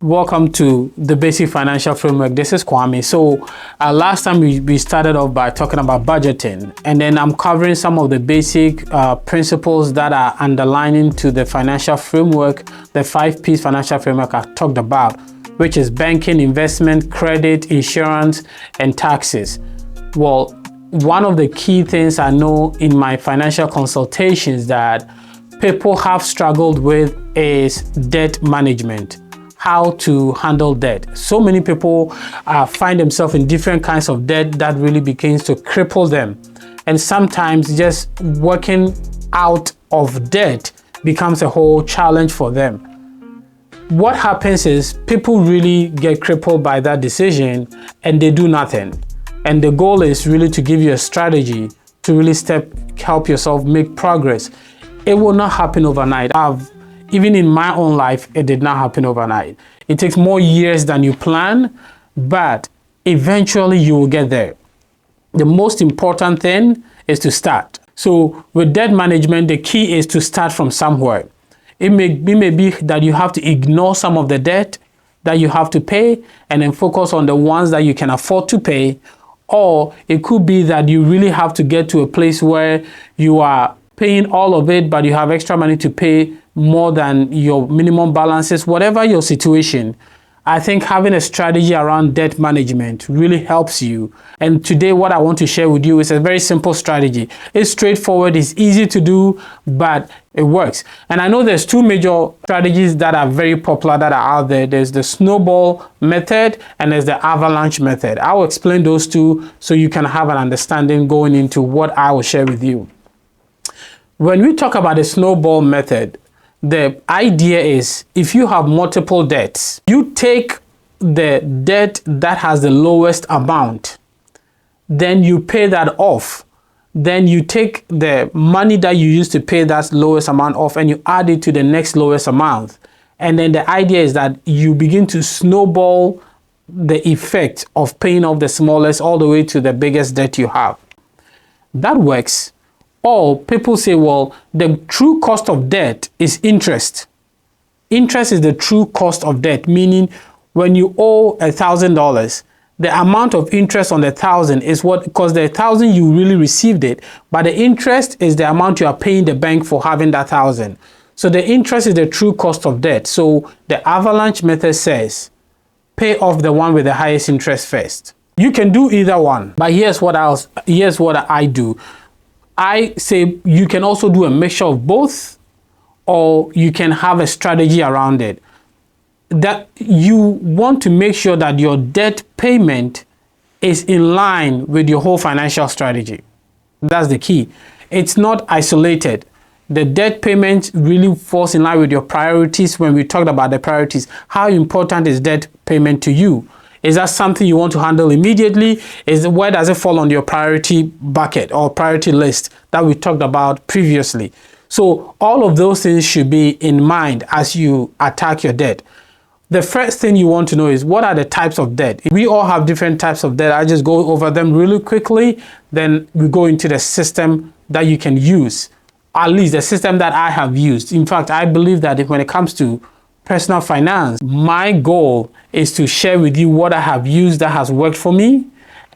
Welcome to the Basic Financial Framework. This is Kwame. So last time we started off by talking about budgeting, and then I'm covering some of the basic principles that are underlining to the financial framework, the 5P's financial framework I talked about, which is banking, investment, credit, insurance, and taxes. Well, one of the key things I know in my financial consultations that people have struggled with is debt management. How to handle debt. So many people find themselves in different kinds of debt that really begins to cripple them. And sometimes just working out of debt becomes a whole challenge for them. What happens is people really get crippled by that decision and they do nothing. And the goal is really to give you a strategy to really help yourself make progress. It will not happen overnight. Even in my own life, it did not happen overnight. It takes more years than you plan, but eventually you will get there. The most important thing is to start. So with debt management, the key is to start from somewhere. It may be that you have to ignore some of the debt that you have to pay and then focus on the ones that you can afford to pay. Or it could be that you really have to get to a place where you are paying all of it, but you have extra money to pay more than your minimum balances. Whatever your situation, I think having a strategy around debt management really helps you. And today what I want to share with you is a very simple strategy. It's straightforward, it's easy to do, but it works. And I know there's two major strategies that are very popular that are out there. There's the snowball method and there's the avalanche method. I will explain those two so you can have an understanding going into what I will share with you. When we talk about the snowball method, the idea is if you have multiple debts, you take the debt that has the lowest amount, then you pay that off. Then you take the money that you used to pay that lowest amount off and you add it to the next lowest amount. And then the idea is that you begin to snowball the effect of paying off the smallest all the way to the biggest debt you have. That works. Or people say, well, the true cost of debt is interest. Interest is the true cost of debt, meaning when you owe $1,000, the amount of interest on the 1,000 is what, because the 1,000 you really received it, but the interest is the amount you are paying the bank for having that 1,000. So the interest is the true cost of debt. So the avalanche method says, pay off the one with the highest interest first. You can do either one, but here's what I do. I say you can also do a mixture of both, or you can have a strategy around it. That you want to make sure that your debt payment is in line with your whole financial strategy. That's the key. It's not isolated. The debt payment really falls in line with your priorities. When we talked about the priorities, how important is debt payment to you? Is that something you want to handle immediately? Where does it fall on your priority bucket or priority list that we talked about previously? So all of those things should be in mind as you attack your debt. The first thing you want to know is what are the types of debt? We all have different types of debt. I just go over them really quickly. Then we go into the system that you can use, at least the system that I have used. In fact, I believe that when it comes to personal finance, my goal is to share with you what I have used that has worked for me,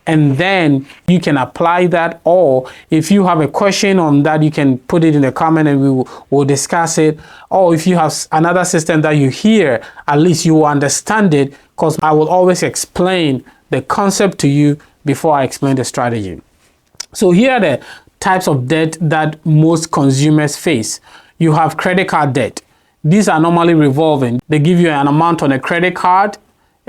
and then you can apply that. Or if you have a question on that, you can put it in the comment and we'll discuss it. Or if you have another system that you hear, at least you will understand it, because I will always explain the concept to you before I explain the strategy. So here are the types of debt that most consumers face. You have credit card debt. These are normally revolving. They give you an amount on a credit card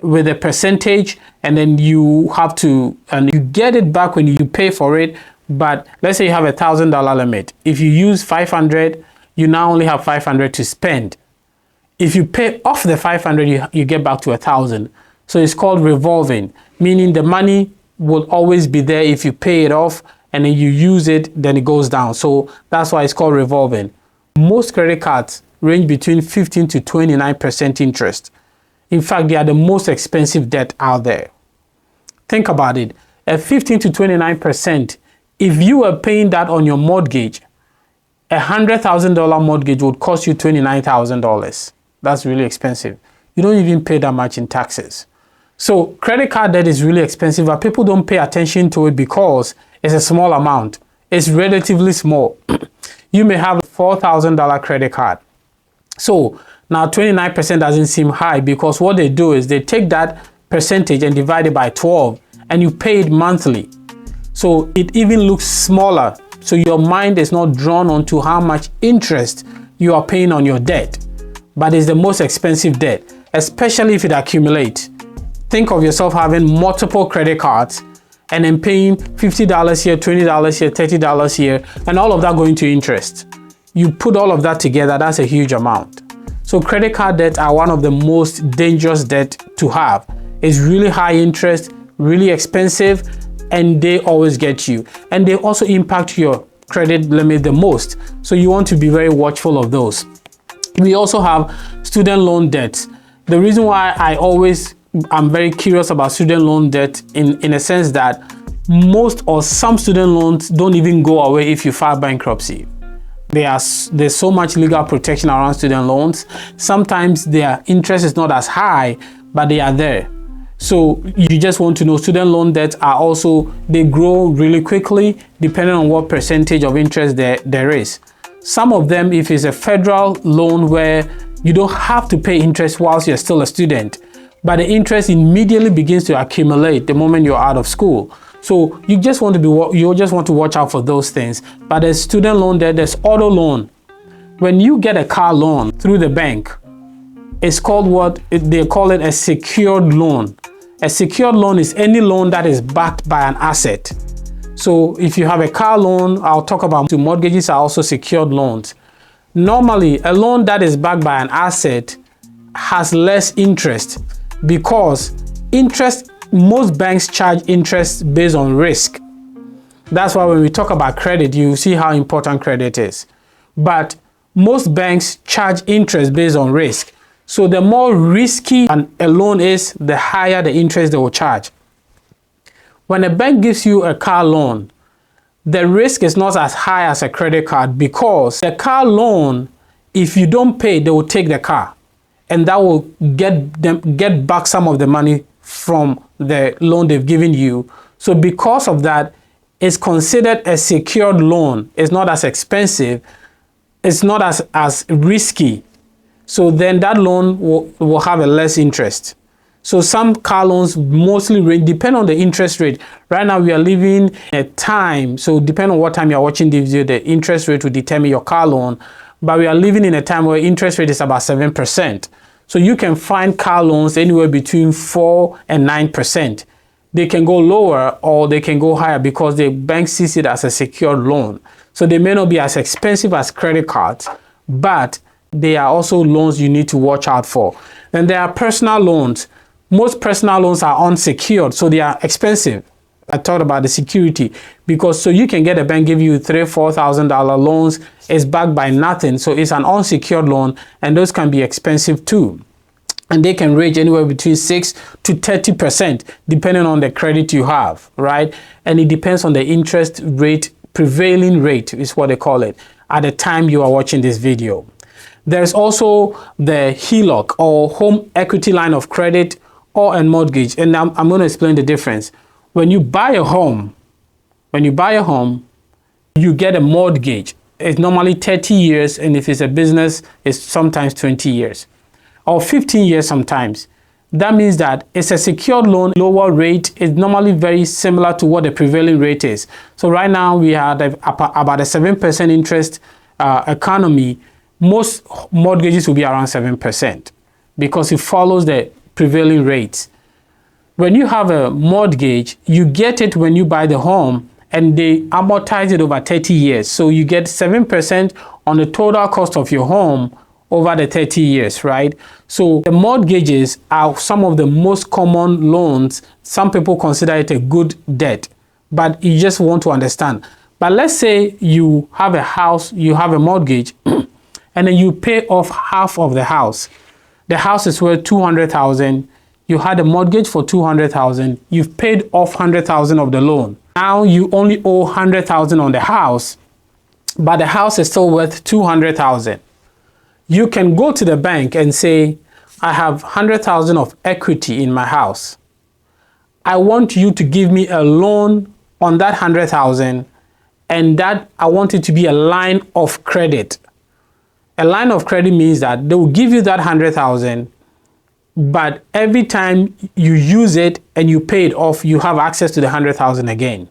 with a percentage, and then you have to, and you get it back when you pay for it. But let's say you have $1,000 limit. If you use 500, you now only have 500 to spend. If you pay off the 500, you get back to 1,000. So it's called revolving, meaning the money will always be there. If you pay it off and then you use it, then it goes down. So that's why it's called revolving. Most credit cards range between 15 to 29% interest. In fact, they are the most expensive debt out there. Think about it. At 15 to 29%, if you were paying that on your mortgage, $100,000 mortgage would cost you $29,000. That's really expensive. you don't even pay that much in taxes. So credit card debt is really expensive, but people don't pay attention to it because it's a small amount. It's relatively small. You may have a $4,000 credit card. So now 29% doesn't seem high, because what they do is they take that percentage and divide it by 12, and you pay it monthly. So it even looks smaller. So your mind is not drawn onto how much interest you are paying on your debt. But it's the most expensive debt, especially if it accumulates. Think of yourself having multiple credit cards and then paying $50 here, $20 here, $30 here, and all of that going to interest. You put all of that together, that's a huge amount. So credit card debts are one of the most dangerous debt to have. It's really high interest, really expensive, and they always get you. And they also impact your credit limit the most. So you want to be very watchful of those. We also have student loan debts. The reason why I'm very curious about student loan debt in a sense that most or some student loans don't even go away if you file bankruptcy. There's so much legal protection around student loans. Sometimes their interest is not as high, but they are there. So you just want to know, student loan debts are also, they grow really quickly depending on what percentage of interest there is. Some of them, if it's a federal loan where you don't have to pay interest whilst you're still a student, but the interest immediately begins to accumulate the moment you're out of school. So you just want to watch out for those things. But there's student loan debt, there's auto loan. When you get a car loan through the bank, it's called they call it a secured loan. A secured loan is any loan that is backed by an asset. So if you have a car loan, I'll talk about mortgages are also secured loans. Normally, a loan that is backed by an asset has less interest, because most banks charge interest based on risk. That's why when we talk about credit, you see how important credit is. But most banks charge interest based on risk. So the more risky a loan is, the higher the interest they will charge. When a bank gives you a car loan, the risk is not as high as a credit card, because the car loan, if you don't pay, they will take the car, and that will get back some of the money from the loan they've given you. So because of that, it's considered a secured loan. It's not as expensive. It's not as risky. So then that loan will have a less interest. So some car loans mostly depend on the interest rate. Right now we are living in a time, so depending on what time you're watching the video, the interest rate will determine your car loan. But we are living in a time where interest rate is about 7%. So you can find car loans anywhere between 4 and 9%. They can go lower or they can go higher because the bank sees it as a secured loan. So they may not be as expensive as credit cards, but they are also loans you need to watch out for. Then there are personal loans. Most personal loans are unsecured, so they are expensive. I talked about the security, because so you can get a bank give you $3,000-$4,000 loans. It's backed by nothing, so it's an unsecured loan, and those can be expensive too. And they can range anywhere between 6 to 30%, depending on the credit you have, right? And it depends on the interest rate, prevailing rate is what they call it, at the time you are watching this video. There's also the HELOC, or home equity line of credit, or a mortgage, and I'm going to explain the difference. When you buy a home, you get a mortgage. It's normally 30 years, and if it's a business, it's sometimes 20 years or 15 years sometimes. That means that it's a secured loan, lower rate. It's normally very similar to what the prevailing rate is. So right now we have about a 7% interest economy. Most mortgages will be around 7% because it follows the prevailing rates. When you have a mortgage, you get it when you buy the home, and they amortize it over 30 years. So you get 7% on the total cost of your home over the 30 years, right? So the mortgages are some of the most common loans. Some people consider it a good debt, but you just want to understand. But let's say you have a house, you have a mortgage, and then you pay off half of the house. The house is worth $200,000. You had a mortgage for $200,000. You've paid off $100,000 of the loan. Now you only owe $100,000 on the house, but the house is still worth $200,000. You can go to the bank and say, I have 100,000 of equity in my house. I want you to give me a loan on that 100,000, and that I want it to be a line of credit. A line of credit means that they will give you that 100,000, but every time you use it and you pay it off, you have access to the 100,000 again.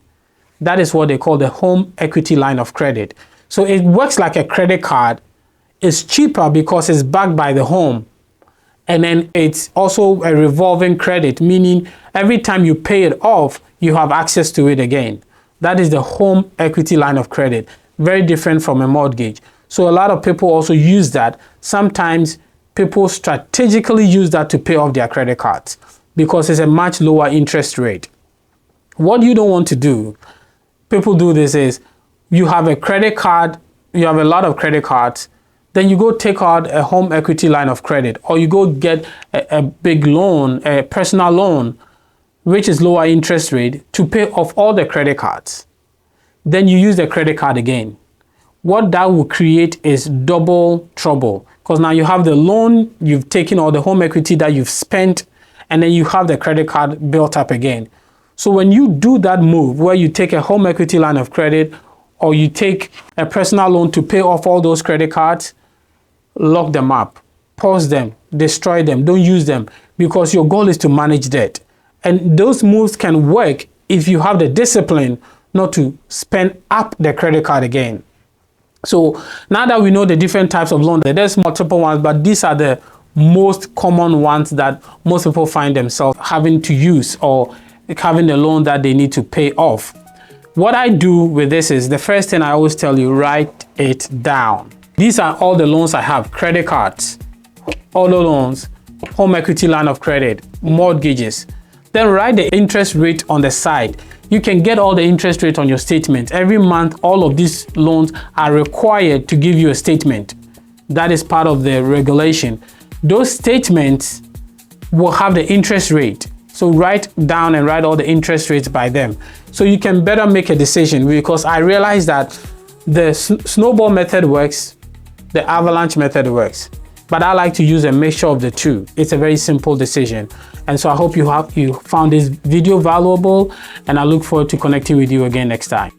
That is what they call the home equity line of credit. So it works like a credit card. It's cheaper because it's backed by the home. And then it's also a revolving credit, meaning every time you pay it off, you have access to it again. That is the home equity line of credit. Very different from a mortgage. So a lot of people also use that. Sometimes people strategically use that to pay off their credit cards because it's a much lower interest rate. What you don't want to do, people do this, is you have a credit card, you have a lot of credit cards, then you go take out a home equity line of credit, or you go get a big loan, a personal loan, which is lower interest rate, to pay off all the credit cards. Then you use the credit card again. What that will create is double trouble, because now you have the loan you've taken or the home equity that you've spent, and then you have the credit card built up again. So when you do that move where you take a home equity line of credit or you take a personal loan to pay off all those credit cards, lock them up, pause them, destroy them, don't use them, because your goal is to manage debt. And those moves can work if you have the discipline not to spend up the credit card again. So now that we know the different types of loans, there's multiple ones, but these are the most common ones that most people find themselves having to use, or having a loan that they need to pay off. What I do with this is, the first thing I always tell you, write it down. These are all the loans I have: credit cards, auto loans, home equity line of credit, mortgages. Then write the interest rate on the side. You can get all the interest rate on your statement. Every month, all of these loans are required to give you a statement. That is part of the regulation. Those statements will have the interest rate. So write down and write all the interest rates by them, so you can better make a decision, because I realize that the snowball method works, the avalanche method works, but I like to use a mixture of the two. It's a very simple decision. And so I hope you found this video valuable, and I look forward to connecting with you again next time.